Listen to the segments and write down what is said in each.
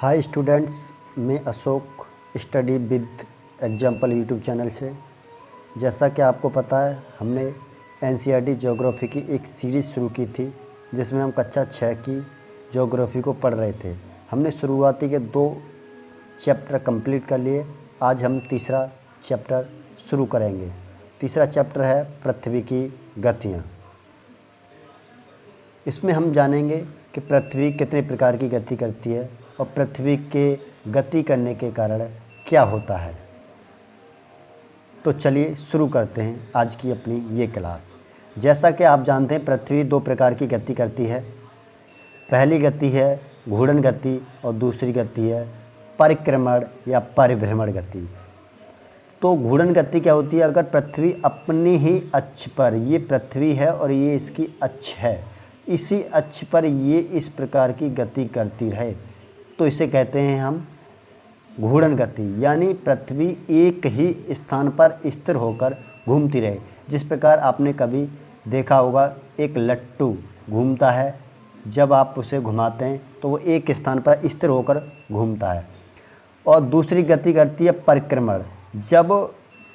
Hi students, मैं Ashok study with example YouTube channel से। जैसा कि आपको पता है, हमने एनसीईआरटी ज्योग्राफी की एक सीरीज़ शुरू की थी जिसमें हम कक्षा 6 की ज्योग्राफी को पढ़ रहे थे। हमने शुरुआती के 2 चैप्टर कंप्लीट कर लिए। आज हम तीसरा चैप्टर शुरू करेंगे। तीसरा चैप्टर है पृथ्वी की गतियाँ। इसमें हम जानेंगे कि पृथ्वी कितने प्रकार की गति करती है और पृथ्वी के गति करने के कारण क्या होता है। तो चलिए शुरू करते हैं आज की अपनी ये क्लास। जैसा कि आप जानते हैं, पृथ्वी 2 प्रकार की गति करती है। पहली गति है घूर्णन गति और दूसरी गति है परिक्रमण या परिभ्रमण गति। तो घूर्णन गति क्या होती है? अगर पृथ्वी अपनी ही अक्ष पर, ये पृथ्वी है और ये इसकी अक्ष है, इसी अक्ष पर ये इस प्रकार की गति करती रहे तो इसे कहते हैं हम घूर्णन गति। यानी पृथ्वी एक ही स्थान पर स्थिर होकर घूमती रहे। जिस प्रकार आपने कभी देखा होगा, एक लट्टू घूमता है, जब आप उसे घुमाते हैं तो वो एक स्थान पर स्थिर होकर घूमता है। और दूसरी गति करती है परिक्रमण। जब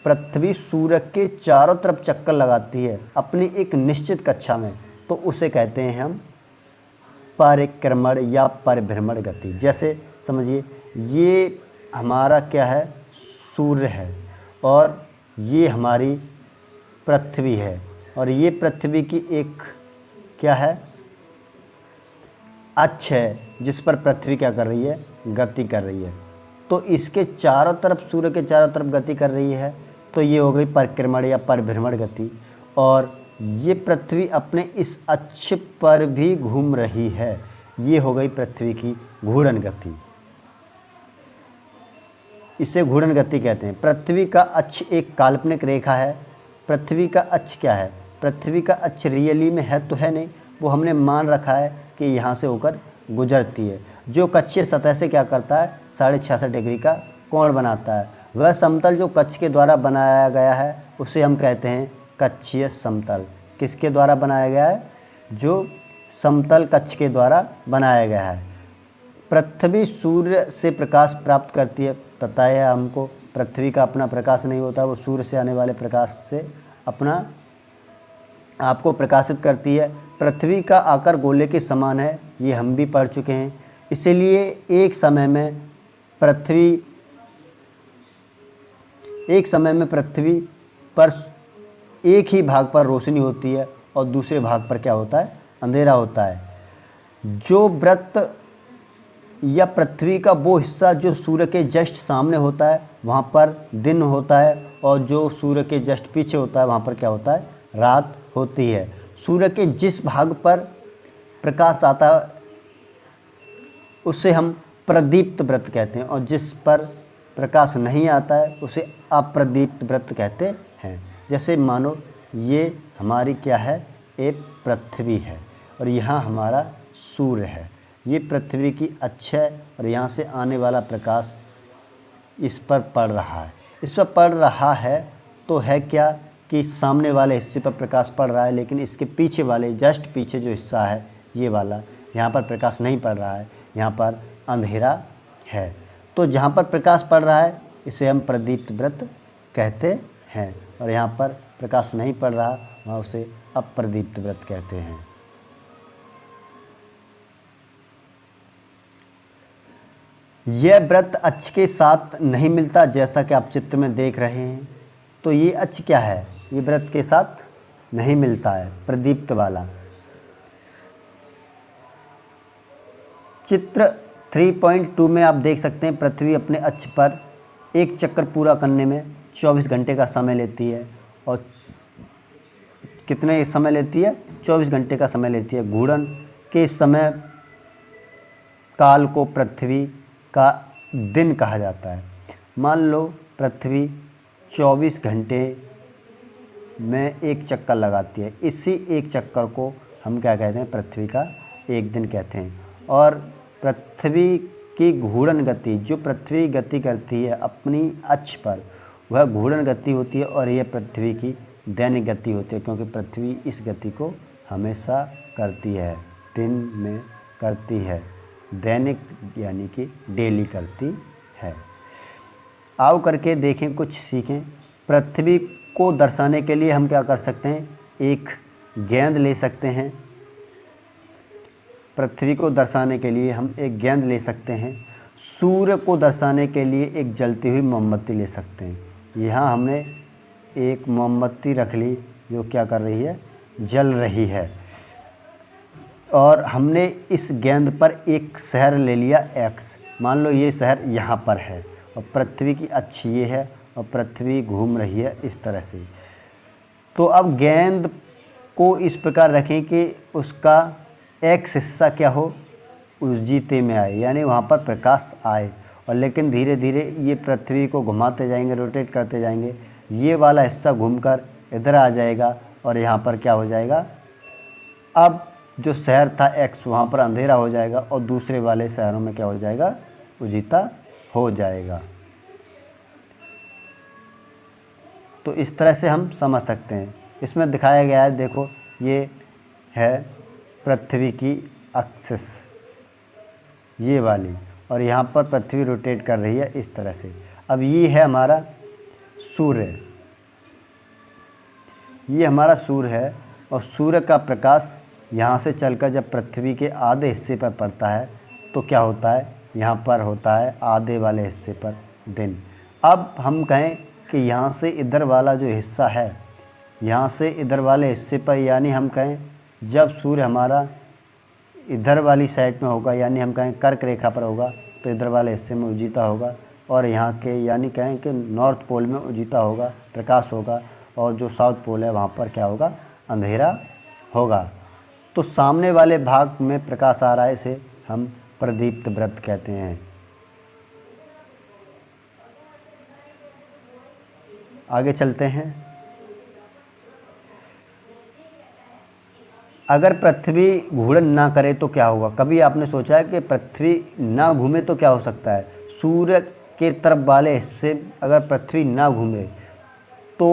पृथ्वी सूर्य के चारों तरफ चक्कर लगाती है अपनी एक निश्चित कक्षा में, तो उसे कहते हैं हम परिक्रमण या परिभ्रमण गति। जैसे समझिए, ये हमारा क्या है? सूर्य है और ये हमारी पृथ्वी है और ये पृथ्वी की एक क्या है? अक्ष है जिस पर पृथ्वी क्या कर रही है? गति कर रही है। तो इसके चारों तरफ, सूर्य के चारों तरफ गति कर रही है, तो ये हो गई परिक्रमण या परिभ्रमण गति। और ये पृथ्वी अपने इस अक्ष पर भी घूम रही है, ये हो गई पृथ्वी की घूर्णन गति। इसे घूर्णन गति कहते हैं। पृथ्वी का अक्ष एक काल्पनिक रेखा है। पृथ्वी का अक्ष क्या है? पृथ्वी का अक्ष रियली में है तो है नहीं, वो हमने मान रखा है कि यहाँ से होकर गुजरती है, जो कक्षीय सतह से क्या करता है? 66.5 डिग्री का कोण बनाता है। वह समतल जो कक्ष के द्वारा बनाया गया है उसे हम कहते हैं कक्षीय समतल। किसके द्वारा बनाया गया है? जो समतल कक्ष के द्वारा बनाया गया है। पृथ्वी सूर्य से प्रकाश प्राप्त करती है, पता है हमको। पृथ्वी का अपना प्रकाश नहीं होता, वो सूर्य से आने वाले प्रकाश से अपना आपको प्रकाशित करती है। पृथ्वी का आकार गोले के समान है, ये हम भी पढ़ चुके हैं। इसीलिए एक समय में पृथ्वी पर एक ही भाग पर रोशनी होती है और दूसरे भाग पर क्या होता है? अंधेरा होता है। जो वृत्त या पृथ्वी का वो हिस्सा जो सूर्य के जस्ट सामने होता है वहाँ पर दिन होता है, और जो सूर्य के जस्ट पीछे होता है वहाँ पर क्या होता है? रात होती है। सूर्य के जिस भाग पर प्रकाश आता है उसे हम प्रदीप्त वृत्त कहते हैं, और जिस पर प्रकाश नहीं आता है उसे अप्रदीप्त वृत्त कहते हैं। जैसे मानो ये हमारी क्या है? एक पृथ्वी है और यहाँ हमारा सूर्य है। ये पृथ्वी की अक्ष है और यहाँ से आने वाला प्रकाश इस पर पड़ रहा है। इस पर पड़ रहा है तो है क्या कि सामने वाले हिस्से पर प्रकाश पड़ रहा है, लेकिन इसके पीछे वाले, जस्ट पीछे जो हिस्सा है ये वाला, यहाँ पर प्रकाश नहीं पड़ रहा है, यहाँ पर अंधेरा है। तो जहाँ पर प्रकाश पड़ रहा है इसे हम प्रदीप्त वृत्त कहते हैं, और यहाँ पर प्रकाश नहीं पड़ रहा वहाँ उसे अप्रदीप्त वृत्त कहते हैं। यह वृत्त अक्ष के साथ नहीं मिलता, जैसा कि आप चित्र में देख रहे हैं। तो ये अक्ष क्या है? ये वृत्त के साथ नहीं मिलता है, प्रदीप्त वाला। चित्र 3.2 में आप देख सकते हैं, पृथ्वी अपने अक्ष पर एक चक्कर पूरा करने में 24 घंटे का समय लेती है। और कितने समय लेती है? 24 घंटे का समय लेती है। घूर्णन के समय काल को पृथ्वी का दिन कहा जाता है। मान लो पृथ्वी 24 घंटे में एक चक्कर लगाती है, इसी एक चक्कर को हम क्या कहते हैं? पृथ्वी का एक दिन कहते हैं। और पृथ्वी की घूर्णन गति, जो पृथ्वी गति करती है अपनी अक्ष पर, वह घूर्णन गति होती है, और यह पृथ्वी की दैनिक गति होती है, क्योंकि पृथ्वी इस गति को हमेशा करती है, दिन में करती है। दैनिक यानी कि डेली करती है। आओ करके देखें, कुछ सीखें। पृथ्वी को दर्शाने के लिए हम क्या कर सकते हैं, एक गेंद ले सकते हैं। पृथ्वी को दर्शाने के लिए हम एक गेंद ले सकते हैं। सूर्य को दर्शाने के लिए एक जलती हुई मोमबत्ती ले सकते हैं। यहाँ हमने एक मोमबत्ती रख ली जो क्या कर रही है, जल रही है। और हमने इस गेंद पर एक शहर ले लिया एक्स। मान लो ये शहर यहाँ पर है और पृथ्वी की अक्ष ये है और पृथ्वी घूम रही है इस तरह से। तो अब गेंद को इस प्रकार रखें कि उसका एक्स हिस्सा क्या हो, उजीते में आए, यानी वहाँ पर प्रकाश आए। और लेकिन धीरे धीरे ये पृथ्वी को घुमाते जाएंगे, रोटेट करते जाएंगे। ये वाला हिस्सा घूमकर इधर आ जाएगा और यहाँ पर क्या हो जाएगा, अब जो शहर था एक्स वहाँ पर अंधेरा हो जाएगा और दूसरे वाले शहरों में क्या हो जाएगा, उजीता हो जाएगा। तो इस तरह से हम समझ सकते हैं। इसमें दिखाया गया है, देखो ये है पृथ्वी की एक्सिस ये वाली, और यहाँ पर पृथ्वी रोटेट कर रही है इस तरह से। अब ये है हमारा सूर्य, ये हमारा सूर्य है और सूर्य का प्रकाश यहाँ से चलकर जब पृथ्वी के आधे हिस्से पर पड़ता है तो क्या होता है, यहाँ पर होता है आधे वाले हिस्से पर दिन। अब हम कहें कि यहाँ से इधर वाला जो हिस्सा है, यहाँ से इधर वाले हिस्से पर, यानी हम कहें जब सूर्य हमारा इधर वाली साइड में होगा, यानी हम कहें कर्क रेखा पर होगा, तो इधर वाले हिस्से में उजीता होगा। और यहाँ के यानी कहें कि नॉर्थ पोल में उजीता होगा, प्रकाश होगा, और जो साउथ पोल है वहाँ पर क्या होगा, अंधेरा होगा। तो सामने वाले भाग में प्रकाश आ रहा है, इसे हम प्रदीप्त वृत्त कहते हैं। आगे चलते हैं। अगर पृथ्वी घूर्णन ना करे तो क्या होगा? कभी आपने सोचा है कि पृथ्वी ना घूमे तो क्या हो सकता है? सूर्य के तरफ वाले हिस्से अगर पृथ्वी ना घूमे तो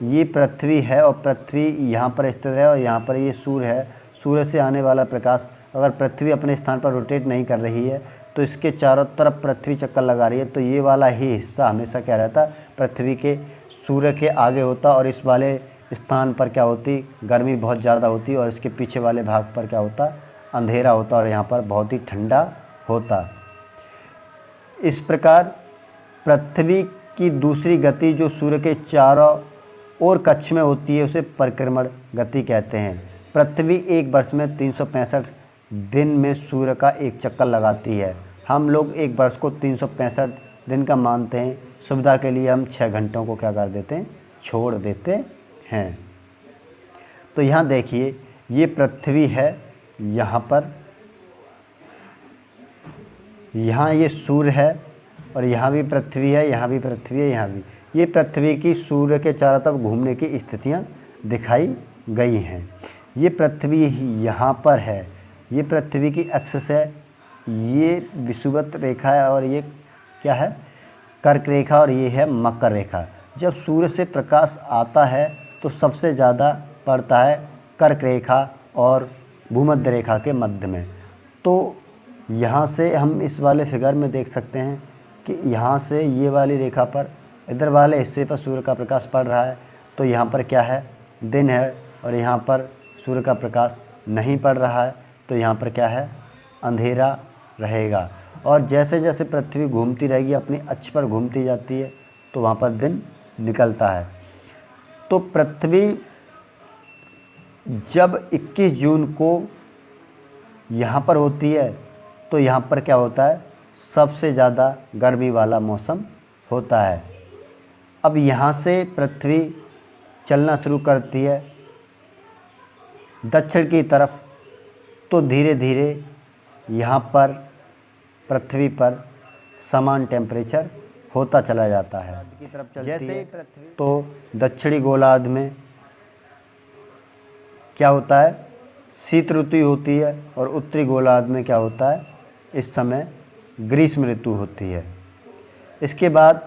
ये पृथ्वी है और पृथ्वी यहाँ पर स्थित है और यहाँ पर ये सूर्य है। सूर्य से आने वाला प्रकाश अगर पृथ्वी अपने स्थान पर रोटेट नहीं कर रही है तो इसके चारों तरफ पृथ्वी चक्कर लगा रही है, तो ये वाला ही हिस्सा हमेशा क्या रहता, पृथ्वी के सूर्य के आगे होता, और इस वाले स्थान पर क्या होती, गर्मी बहुत ज़्यादा होती, और इसके पीछे वाले भाग पर क्या होता, अंधेरा होता, और यहाँ पर बहुत ही ठंडा होता। इस प्रकार पृथ्वी की दूसरी गति जो सूर्य के चारों ओर कक्ष में होती है उसे परिक्रमण गति कहते हैं। पृथ्वी एक वर्ष में 365 दिन में सूर्य का एक चक्कर लगाती है। हम लोग एक वर्ष को 365 दिन का मानते हैं, सुविधा के लिए हम 6 घंटों को क्या कर देते हैं, छोड़ देते हैं। तो यहाँ देखिए ये पृथ्वी है, यहाँ पर, यहाँ ये सूर्य है, और यहाँ भी पृथ्वी है, यहाँ भी पृथ्वी है, यहाँ भी। ये पृथ्वी की सूर्य के चारों तरफ घूमने की स्थितियाँ दिखाई गई हैं। ये पृथ्वी यहाँ पर है, ये पृथ्वी की एक्सिस है, ये विषुवत रेखा है, और ये क्या है, कर्क रेखा, और ये है मकर रेखा। जब सूर्य से प्रकाश आता है तो सबसे ज़्यादा पड़ता है कर्क रेखा और भूमध्य रेखा के मध्य में। तो यहाँ से हम इस वाले फिगर में देख सकते हैं कि यहाँ से ये वाली रेखा पर इधर वाले हिस्से पर सूर्य का प्रकाश पड़ रहा है, तो यहाँ पर क्या है, दिन है, और यहाँ पर सूर्य का प्रकाश नहीं पड़ रहा है, तो यहाँ पर क्या है, अंधेरा रहेगा। और जैसे जैसे पृथ्वी घूमती रहेगी, अपनी अक्ष पर घूमती जाती है, तो वहाँ पर दिन निकलता है। तो पृथ्वी जब 21 जून को यहाँ पर होती है तो यहाँ पर क्या होता है, सबसे ज़्यादा गर्मी वाला मौसम होता है। अब यहाँ से पृथ्वी चलना शुरू करती है दक्षिण की तरफ, तो धीरे धीरे यहाँ पर पृथ्वी पर समान टेम्परेचर होता चला जाता है की तरफ चलती जैसे है। पृथ्वी तो दक्षिणी गोलार्ध में क्या होता है, शीत ऋतु होती है, और उत्तरी गोलार्ध में क्या होता है, इस समय ग्रीष्म ऋतु होती है। इसके बाद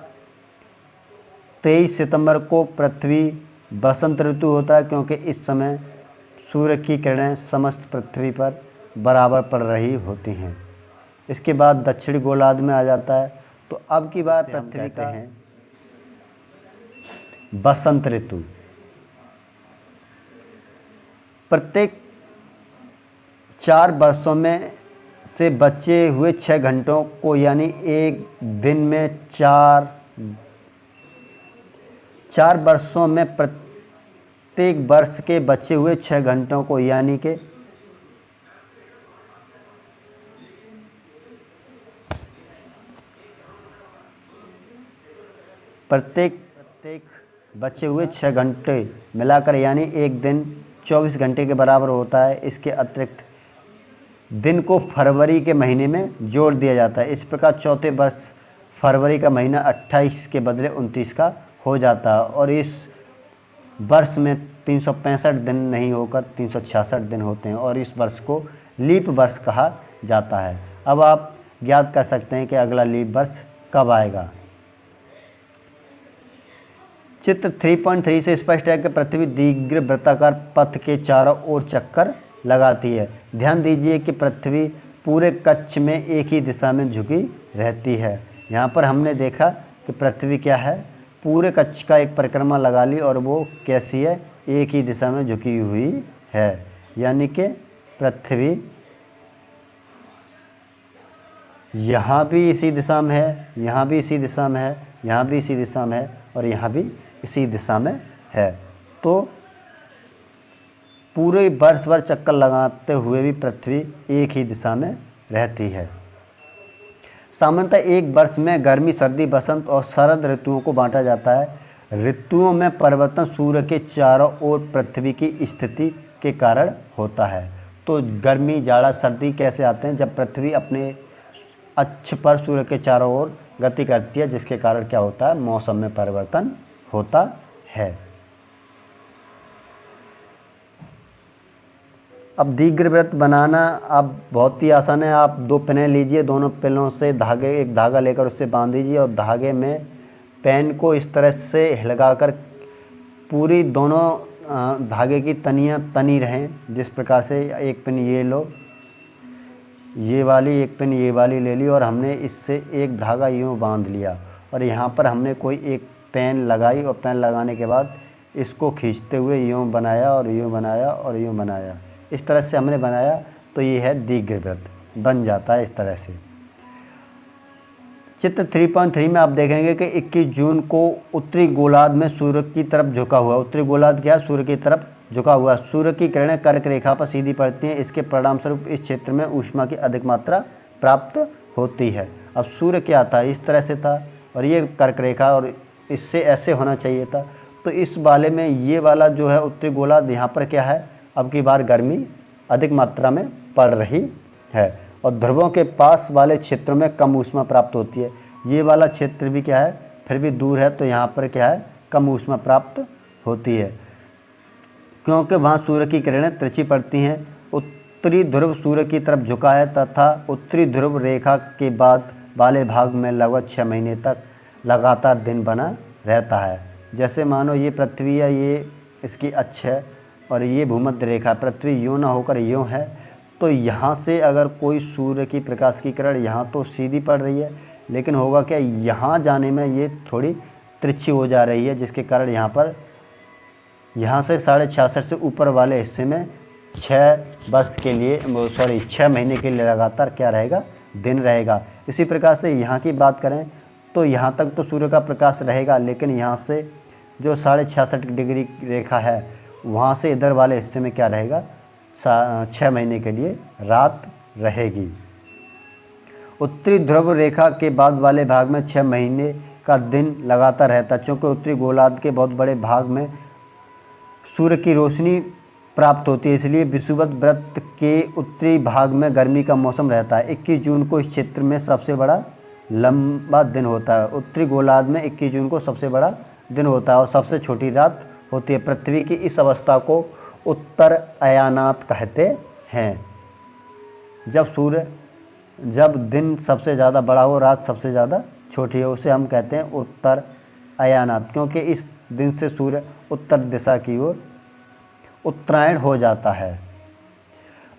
23 सितंबर को पृथ्वी बसंत ऋतु होता है, क्योंकि इस समय सूर्य की किरणें समस्त पृथ्वी पर बराबर पड़ रही होती हैं। इसके बाद दक्षिणी गोलार्ध में आ जाता है। तो अब की बार पृथ्वी का है बसंत ऋतु। प्रत्येक 4 वर्षों में से बचे हुए 6 घंटों को यानी एक दिन में 4 वर्षों में प्रत्येक वर्ष के बचे हुए 6 घंटों को यानी कि प्रत्येक बचे हुए 6 घंटे मिलाकर यानी एक दिन 24 घंटे के बराबर होता है। इसके अतिरिक्त दिन को फरवरी के महीने में जोड़ दिया जाता है। इस प्रकार चौथे वर्ष फरवरी का महीना 28 के बदले 29 का हो जाता है और इस वर्ष में 365 दिन नहीं होकर 366 दिन होते हैं और इस वर्ष को लीप वर्ष कहा जाता है। अब आप ज्ञात कर सकते हैं कि अगला लीप वर्ष कब आएगा। चित्र 3.3 से स्पष्ट है कि पृथ्वी दीर्घवृत्ताकार पथ के चारों ओर चक्कर लगाती है। ध्यान दीजिए कि पृथ्वी पूरे कक्ष में एक ही दिशा में झुकी रहती है। यहाँ पर हमने देखा कि पृथ्वी क्या है, पूरे कक्ष का एक परिक्रमा लगा ली और वो कैसी है, एक ही दिशा में झुकी हुई है। यानी कि पृथ्वी यहाँ भी इसी दिशा में है, यहाँ भी इसी दिशा में है, यहाँ भी इसी दिशा में है और यहाँ भी इसी दिशा में है। तो पूरे वर्ष भर चक्कर लगाते हुए भी पृथ्वी एक ही दिशा में रहती है। सामान्यतः एक वर्ष में गर्मी, सर्दी, बसंत और शरद ऋतुओं को बांटा जाता है। ऋतुओं में परिवर्तन सूर्य के चारों ओर पृथ्वी की स्थिति के कारण होता है। तो गर्मी, जाड़ा, सर्दी कैसे आते हैं, जब पृथ्वी अपने अक्ष पर सूर्य के चारों ओर गति करती है, जिसके कारण क्या होता है, मौसम में परिवर्तन होता है। अब दीर्घवृत्त बनाना अब बहुत ही आसान है। आप 2 पेन लीजिए, दोनों पेनों से एक धागा लेकर उससे बांध दीजिए और धागे में पेन को इस तरह से हिलगाकर पूरी दोनों धागे की तनियाँ तनी रहें। जिस प्रकार से एक पेन ये लो, ये वाली, एक पेन ये वाली ले ली और हमने इससे एक धागा यूँ बांध लिया और यहाँ पर हमने कोई एक पेन लगाई और पेन लगाने के बाद इसको खींचते हुए यूँ बनाया और यूँ बनाया और यूँ बनाया। इस तरह से हमने बनाया तो ये है दीर्घवृत्त बन जाता है इस तरह से। चित्र 3.3 में आप देखेंगे कि 21 जून को उत्तरी गोलार्ध में सूर्य की तरफ झुका हुआ, उत्तरी गोलार्ध क्या है, सूर्य की तरफ झुका हुआ, सूर्य की किरणें कर्क रेखा पर सीधी पड़ती हैं। इसके परिणाम स्वरूप इस क्षेत्र में ऊष्मा की अधिक मात्रा प्राप्त होती है। अब सूर्य क्या था, इस तरह से था और ये कर्क रेखा और इससे ऐसे होना चाहिए था। तो इस वाले में ये वाला जो है उत्तरी गोलार्ध, यहाँ पर क्या है, अब की बार गर्मी अधिक मात्रा में पड़ रही है और ध्रुवों के पास वाले क्षेत्रों में कम ऊष्मा प्राप्त होती है। ये वाला क्षेत्र भी क्या है, फिर भी दूर है, तो यहाँ पर क्या है, कम ऊष्मा प्राप्त होती है क्योंकि वहाँ सूर्य की किरणें तिरछी पड़ती हैं। उत्तरी ध्रुव सूर्य की तरफ झुका है तथा उत्तरी ध्रुव रेखा के बाद वाले भाग में लगभग 6 महीने तक लगातार दिन बना रहता है। जैसे मानो ये पृथ्वी है, ये इसकी अक्ष है और ये भूमध्य रेखा, पृथ्वी यूँ ना होकर यूँ है, तो यहाँ से अगर कोई सूर्य की प्रकाश की किरण यहाँ तो सीधी पड़ रही है, लेकिन होगा क्या, यहाँ जाने में ये थोड़ी तिरछी हो जा रही है, जिसके कारण यहाँ पर यहाँ से 66.5 से ऊपर वाले हिस्से में 6 महीने के लिए लगातार क्या रहेगा, दिन रहेगा। इसी प्रकार से यहाँ की बात करें तो यहाँ तक तो सूर्य का प्रकाश रहेगा, लेकिन यहाँ से जो 66.5 डिग्री रेखा है वहाँ से इधर वाले हिस्से में क्या रहेगा, 6 महीने के लिए रात रहेगी। उत्तरी ध्रुव रेखा के बाद वाले भाग में 6 महीने का दिन लगातार रहता है। चूँकि उत्तरी गोलार्ध के बहुत बड़े भाग में सूर्य की रोशनी प्राप्त होती है, इसलिए विषुवत वृत्त के उत्तरी भाग में गर्मी का मौसम रहता है। 21 जून को इस क्षेत्र में सबसे बड़ा लंबा दिन होता है। उत्तरी गोलार्ध में 21 जून को सबसे बड़ा दिन होता है और सबसे छोटी रात होती है। पृथ्वी की इस अवस्था को उत्तर अयानात कहते हैं। जब दिन सबसे ज़्यादा बड़ा हो, रात सबसे ज़्यादा छोटी हो, उसे हम कहते हैं उत्तर अयानात, क्योंकि इस दिन से सूर्य उत्तर दिशा की ओर उत्तरायण हो जाता है।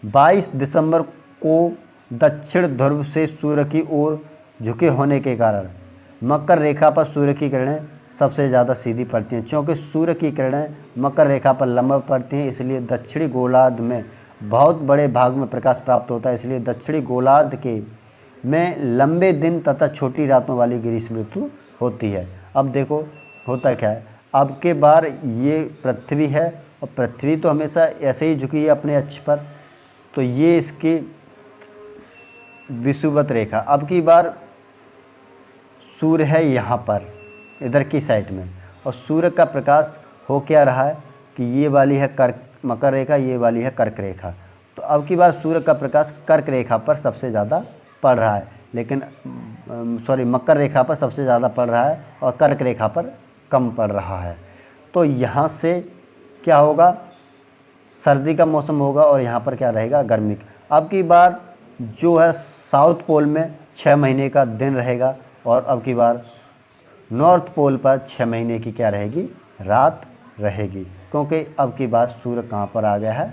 22 दिसंबर को दक्षिण ध्रुव से सूर्य की ओर झुके होने के कारण मकर रेखा पर सूर्य की किरणें सबसे ज़्यादा सीधी पड़ती हैं। क्योंकि सूर्य की किरणें मकर रेखा पर लंबा पड़ती हैं, इसलिए दक्षिणी गोलार्ध में बहुत बड़े भाग में प्रकाश प्राप्त होता है। इसलिए दक्षिणी गोलार्ध के में लंबे दिन तथा छोटी रातों वाली ग्रीष्म ऋतु होती है। अब देखो होता क्या है, अब के बार ये पृथ्वी है और पृथ्वी तो हमेशा ऐसे ही झुकी है अपने अक्ष पर, तो ये इसकी विषुवत रेखा। अब की बार सूर्य है यहाँ पर इधर की साइड में, और सूर्य का प्रकाश हो क्या रहा है कि ये वाली है मकर रेखा, ये वाली है कर्क रेखा। तो अब की बार सूर्य का प्रकाश कर्क रेखा पर सबसे ज़्यादा पड़ रहा है, लेकिन मकर रेखा पर सबसे ज़्यादा पड़ रहा है और कर्क रेखा पर कम पड़ रहा है। तो यहाँ से क्या होगा, सर्दी का मौसम होगा और यहाँ पर क्या रहेगा, गर्मी का। अब की बार जो है साउथ पोल में 6 महीने का दिन रहेगा और अब की बार नॉर्थ पोल पर 6 महीने की क्या रहेगी, रात रहेगी। क्योंकि अब की बार सूर्य कहाँ पर आ गया है,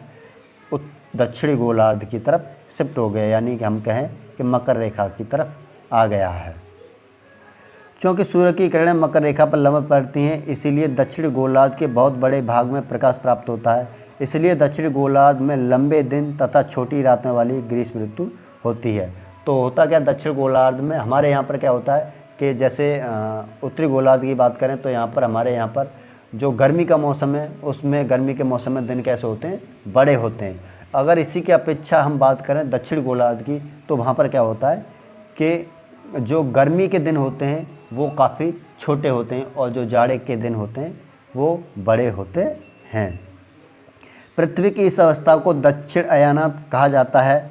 दक्षिणी गोलार्ध की तरफ शिफ्ट हो गया, यानी कि हम कहें कि मकर रेखा की तरफ आ गया है। क्योंकि सूर्य की किरणें मकर रेखा पर लंबवत पड़ती हैं, इसीलिए दक्षिणी गोलार्ध के बहुत बड़े भाग में प्रकाश प्राप्त होता है। इसलिए दक्षिणी गोलार्ध में लंबे दिन तथा छोटी रातों वाली ग्रीष्म ऋतु होती है। तो होता क्या, दक्षिण गोलार्ध में हमारे यहाँ पर क्या होता है कि जैसे उत्तरी गोलार्ध की बात करें तो यहाँ पर हमारे यहाँ पर जो गर्मी का मौसम है उसमें गर्मी के मौसम में दिन कैसे होते हैं, बड़े होते हैं। अगर इसी की अपेक्षा हम बात करें दक्षिण गोलार्ध की, तो वहाँ पर क्या होता है कि जो गर्मी के दिन होते हैं वो काफ़ी छोटे होते हैं और जो जाड़े के दिन होते हैं वो बड़े होते हैं। पृथ्वी की इस अवस्था को दक्षिण अयानात कहा जाता है।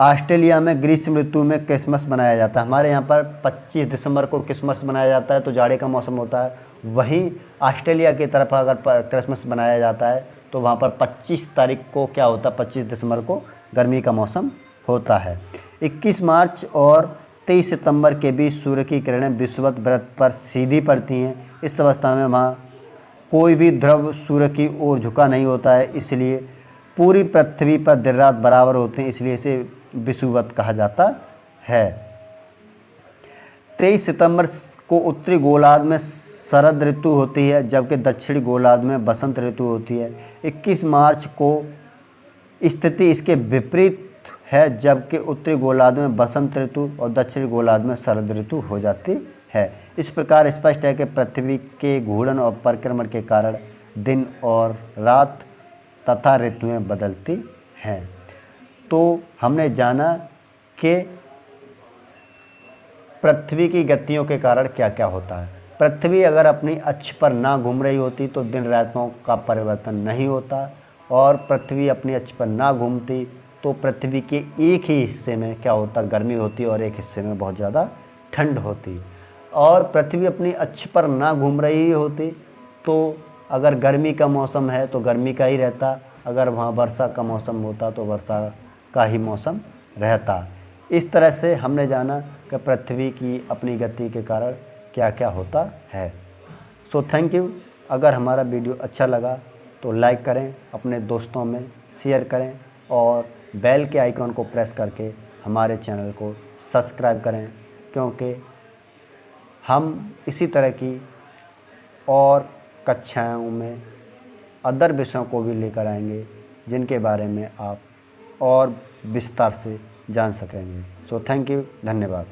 ऑस्ट्रेलिया में ग्रीष्म ऋतु में क्रिसमस मनाया जाता है। हमारे यहाँ पर 25 दिसंबर को क्रिसमस मनाया जाता है, तो जाड़े का मौसम होता है। वहीं ऑस्ट्रेलिया की तरफ अगर क्रिसमस मनाया जाता है तो वहाँ पर 25 तारीख को क्या होता है, 25 दिसंबर को गर्मी का मौसम होता है। 21 मार्च और 23 सितंबर के बीच सूर्य की किरणें विषुवत वृत्त पर सीधी पड़ती हैं। इस अवस्था में वहाँ कोई भी ध्रुव सूर्य की ओर झुका नहीं होता है, इसलिए पूरी पृथ्वी पर दिन रात बराबर होते हैं, इसलिए इसे विषुवत कहा जाता है। 23 सितंबर को उत्तरी गोलार्ध में शरद ऋतु होती है, जबकि दक्षिणी गोलार्ध में बसंत ऋतु होती है। 21 मार्च को स्थिति इसके विपरीत है, जबकि उत्तरी गोलार्ध में बसंत ऋतु और दक्षिणी गोलार्ध में शरद ऋतु हो जाती है। इस प्रकार स्पष्ट है कि पृथ्वी के घूर्णन और परिक्रमण के कारण दिन और रात तथा ऋतुएं बदलती हैं। तो हमने जाना कि पृथ्वी की गतियों के कारण क्या क्या होता है। पृथ्वी अगर अपनी अक्ष पर ना घूम रही होती तो दिन रातों का परिवर्तन नहीं होता, और पृथ्वी अपनी अक्ष पर ना घूमती तो पृथ्वी के एक ही हिस्से में क्या होता, गर्मी होती और एक हिस्से में बहुत ज़्यादा ठंड होती। और पृथ्वी अपनी अक्ष पर ना घूम रही होती तो अगर गर्मी का मौसम है तो गर्मी का ही रहता, अगर वहाँ वर्षा का मौसम होता तो वर्षा का ही मौसम रहता। इस तरह से हमने जाना कि पृथ्वी की अपनी गति के कारण क्या क्या होता है। So thank you. अगर हमारा वीडियो अच्छा लगा तो लाइक करें, अपने दोस्तों में शेयर करें और बेल के आइकॉन को प्रेस करके हमारे चैनल को सब्सक्राइब करें, क्योंकि हम इसी तरह की और कक्षाओं में अदर विषयों को भी लेकर आएंगे जिनके बारे में आप और विस्तार से जान सकेंगे। सो थैंक यू, धन्यवाद।